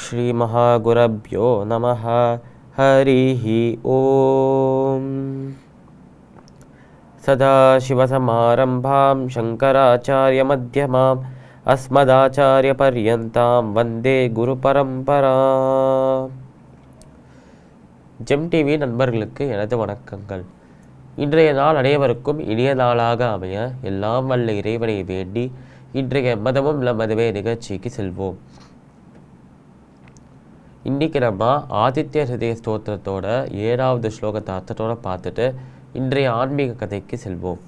ஸ்ரீ மகாகுரப்யோ நமஹ. ஹரிஹி ஓம். சதாசிவசமாரம்பாம் சங்கராச்சார்யமத்யமாம் அஸ்மதாச்சாரியபர்யந்தாம் வந்தே குரு பரம்பராம். GeM TV நண்பர்களுக்கு எனது வணக்கங்கள். இன்றைய நாள் அனைவருக்கும் இனிய நாளாக அமைய எல்லாம் வல்ல இறைவனை வேண்டி இன்றைய மதமும் மதுவே நிகழ்ச்சிக்கு செல்வோம். இன்றைக்கி நம்ம ஆதித்ய ஹிருதய ஸ்தோத்திரத்தோட 7வது ஸ்லோகத்தை அர்த்தத்தோடு பார்த்துட்டு இன்றைய ஆன்மீக கதைக்கு செல்வோம்.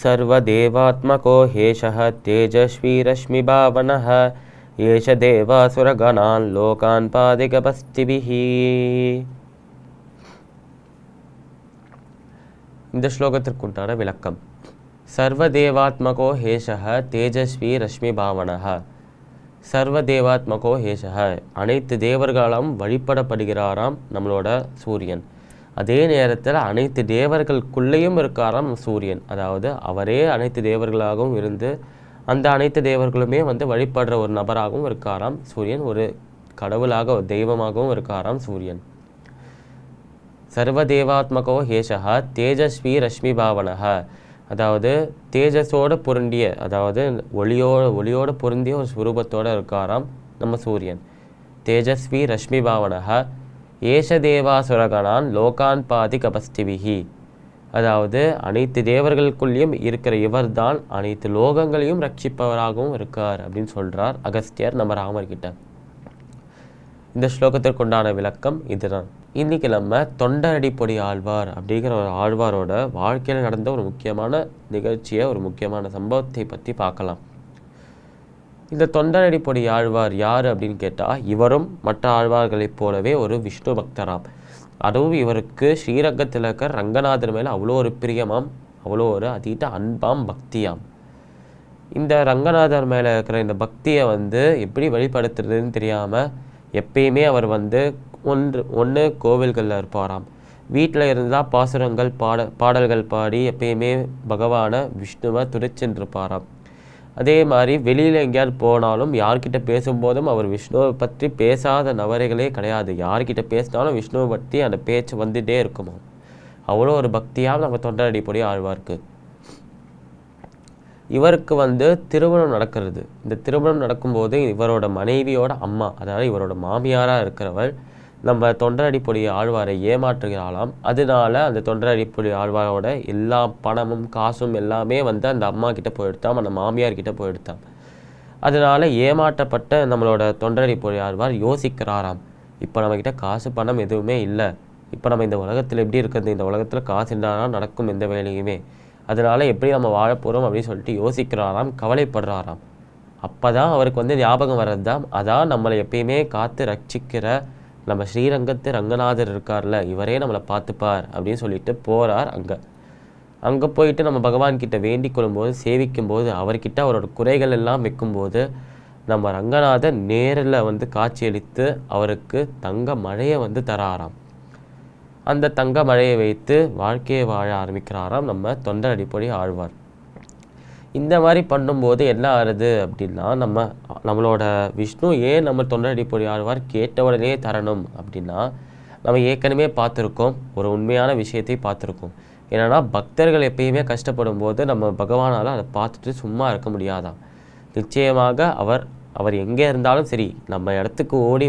சர்வதேவாத்மகோ ஹேஷஹ தேஜஸ்வி ரஷ்மி பாவனஹ ஏஷ தேவாசுரகணான் லோகான் பாதிகபஸ்திபிஹி. இந்த ஸ்லோகத்திற்குண்டான விளக்கம். சர்வதேவாத்மகோ ஹேஷஹ தேஜஸ்வி ரஷ்மி பாவனஹ. சர்வதேவாத்மகோ ஹேஷஹ, அனைத்து தேவர்களாலும் வழிபடப்படுகிறாராம் நம்மளோட சூரியன். அதே நேரத்தில் அனைத்து தேவர்களுக்குள்ளேயும் இருக்காராம் சூரியன். அதாவது அவரே அனைத்து தேவர்களாகவும் இருந்து அந்த அனைத்து தேவர்களுமே வழிபடுற ஒரு நபராகவும் இருக்காராம் சூரியன். ஒரு கடவுளாக ஒரு தெய்வமாகவும் இருக்காராம் சூரியன். சர்வதேவாத்மகோ ஹேஷஹ தேஜஸ்வி ரஷ்மி பாவனஹ, அதாவது தேஜஸோடு பொருந்திய, அதாவது ஒளியோடு பொருந்திய ஒரு ஸ்வரூபத்தோடு இருக்காராம் நம்ம சூரியன். தேஜஸ்வி ரஷ்மி பாவனஹ ஏஷ தேவாசுரகணான் லோகான் பாதி கபஸ்திவிஹி, அதாவது அனைத்து தேவர்களுக்குள்ளேயும் இருக்கிற இவர் தான் அனைத்து லோகங்களையும் ரட்சிப்பவராகவும் இருக்கார் அப்படின்னு சொல்கிறார் அகஸ்தியர் நம்ம ராமர்கிட்ட. இந்த ஸ்லோகத்திற்குண்டான விளக்கம் இதுதான். இன்றைக்கி நம்ம தொண்டரடிப்பொடி ஆழ்வார் அப்படிங்கிற ஒரு ஆழ்வாரோட வாழ்க்கையில் நடந்த ஒரு முக்கியமான நிகழ்ச்சியை, ஒரு முக்கியமான சம்பவத்தை பற்றி பார்க்கலாம். இந்த தொண்டரடிப்பொடி ஆழ்வார் யார் அப்படின்னு கேட்டால், இவரும் மற்ற ஆழ்வார்களைப் போலவே ஒரு விஷ்ணு பக்தராம். அதுவும் இவருக்கு ஸ்ரீரங்கத்தில் இருக்கிற ரங்கநாதர் மேலே அவ்வளோ ஒரு பிரியமாம், அவ்வளோ ஒரு அதீத அன்பாம் பக்தியாம். இந்த ரங்கநாதர் மேலே இருக்கிற இந்த பக்தியை எப்படி வெளிப்படுத்துறதுன்னு தெரியாமல் எப்பயுமே அவர் ஒன்று கோவில்களில் இருப்பாராம். வீட்டில் இருந்தால் பாசுரங்கள் பாடல்கள் பாடி எப்பயுமே பகவானை விஷ்ணுவை துதிச்சென்றிருப்பாராம். அதே மாதிரி வெளியில் எங்கேயாவது போனாலும் யார்கிட்ட பேசும்போதும் அவர் விஷ்ணுவை பற்றி பேசாத நபர்களே கிடையாது. யார்கிட்ட பேசினாலும் விஷ்ணுவை பற்றி அந்த பேச்சு வந்துகிட்டே இருக்குமா. அவ்வளோ ஒரு பக்தியாக நம்ம தொண்டரடிப்பொடி ஆழ்வார்க்கு. இவருக்கு திருமணம் நடக்கிறது. இந்த திருமணம் நடக்கும்போது இவரோட மனைவியோட அம்மா, அதாவது இவரோட மாமியாராக இருக்கிறவள் நம்ம தொண்டரடிப்பொடி ஆழ்வாரை ஏமாற்றுகிறாளாம். அதனால அந்த தொண்டரடிப்பொடி ஆழ்வாரோட எல்லா பணமும் காசும் எல்லாமே அந்த அம்மா கிட்ட போயிடுத்தாம், அந்த மாமியார் கிட்ட போயிடுத்தாம். அதனால ஏமாற்றப்பட்ட நம்மளோட தொண்டரடிப்பொடி ஆழ்வார் யோசிக்கிறாராம், இப்போ நம்மக்கிட்ட காசு பணம் எதுவுமே இல்லை, இப்போ நம்ம இந்த உலகத்தில் எப்படி இருக்கிறது, இந்த உலகத்தில் காசு இருந்தாலும் நடக்கும் எந்த வேலையுமே, அதனால எப்படி நம்ம வாழப்போகிறோம் அப்படின்னு சொல்லிட்டு யோசிக்கிறாராம், கவலைப்படுறாராம். அப்போ தான் அவருக்கு ஞாபகம் வர்றது தான், அதான் நம்மளை எப்பயுமே காத்து ரட்சிக்கிற நம்ம ஸ்ரீரங்கத்து ரங்கநாதர் இருக்கார்ல, இவரே நம்மளை பார்த்துப்பார் அப்படின்னு சொல்லிட்டு போகிறார். அங்கே போயிட்டு நம்ம பகவான்கிட்ட வேண்டிக் கொள்ளும்போது, சேவிக்கும்போது, அவர்கிட்ட அவரோட குறைகள் எல்லாம் வைக்கும்போது நம்ம ரங்கநாதர் நேரில் காட்சியளித்து அவருக்கு தங்க மழையை தராராம். அந்த தங்க மழையை வைத்து வாழ்க்கையை வாழ ஆரம்பிக்கிறாராம் நம்ம தொண்டரடிப்பொடி ஆழ்வார். இந்த மாதிரி பண்ணும்போது என்ன ஆகுது அப்படின்னா, நம்மளோட விஷ்ணு ஏன் நம்ம தொண்டரடிப்பொடி ஆழ்வார் கேட்ட உடனே தரணும் அப்படின்னா, நம்ம ஏற்கனவே பார்த்துருக்கோம், ஒரு உண்மையான விஷயத்தை பார்த்துருக்கோம். ஏன்னா பக்தர்கள் எப்பயுமே கஷ்டப்படும் போது நம்ம பகவானால் அதை பார்த்துட்டு சும்மா இருக்க முடியாதான். நிச்சயமாக அவர் எங்கே இருந்தாலும் சரி, நம்ம இடத்துக்கு ஓடி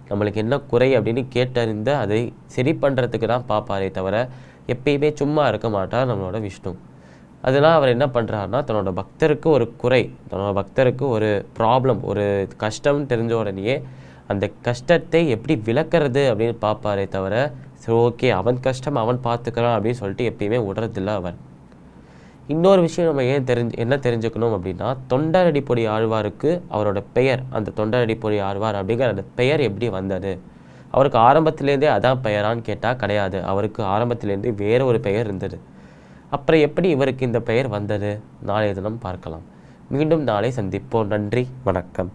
நம்மளுக்கு என்ன குறை அப்படின்னு கேட்டறிந்து அதை சரி பண்ணுறதுக்கு தான் பார்ப்பாரே தவிர எப்பயுமே சும்மா இருக்க மாட்டார் நம்மளோட விஷ்ணு. அதனால் அவர் என்ன பண்ணுறாருன்னா, தன்னோட பக்தருக்கு ஒரு குறை, தன்னோட பக்தருக்கு ஒரு ப்ராப்ளம், ஒரு கஷ்டம்னு தெரிஞ்ச உடனேயே அந்த கஷ்டத்தை எப்படி விளக்கிறது அப்படின்னு பார்ப்பாரே தவிர, சரி ஓகே அவன் கஷ்டம் அவன் பார்த்துக்கிறான் அப்படின்னு சொல்லிட்டு எப்பயுமே விடுறதில்லை அவர். இன்னொரு விஷயம் நம்ம என்ன தெரிஞ்சுக்கணும் அப்படின்னா, தொண்டரடிப்பொடி ஆழ்வாருக்கு அவரோட பெயர், அந்த தொண்டரடிப்பொடி ஆழ்வார் அப்படிங்கிற அந்த பெயர் எப்படி வந்தது? அவருக்கு ஆரம்பத்திலேருந்தே அதான் பெயரான்னு கேட்டால் கிடையாது. அவருக்கு ஆரம்பத்திலேருந்து வேறு ஒரு பெயர் இருந்தது. அப்புறம் எப்படி இவருக்கு இந்த பெயர் வந்தது? நாளைய தினம் பார்க்கலாம். மீண்டும் நாளை சந்திப்போம். நன்றி, வணக்கம்.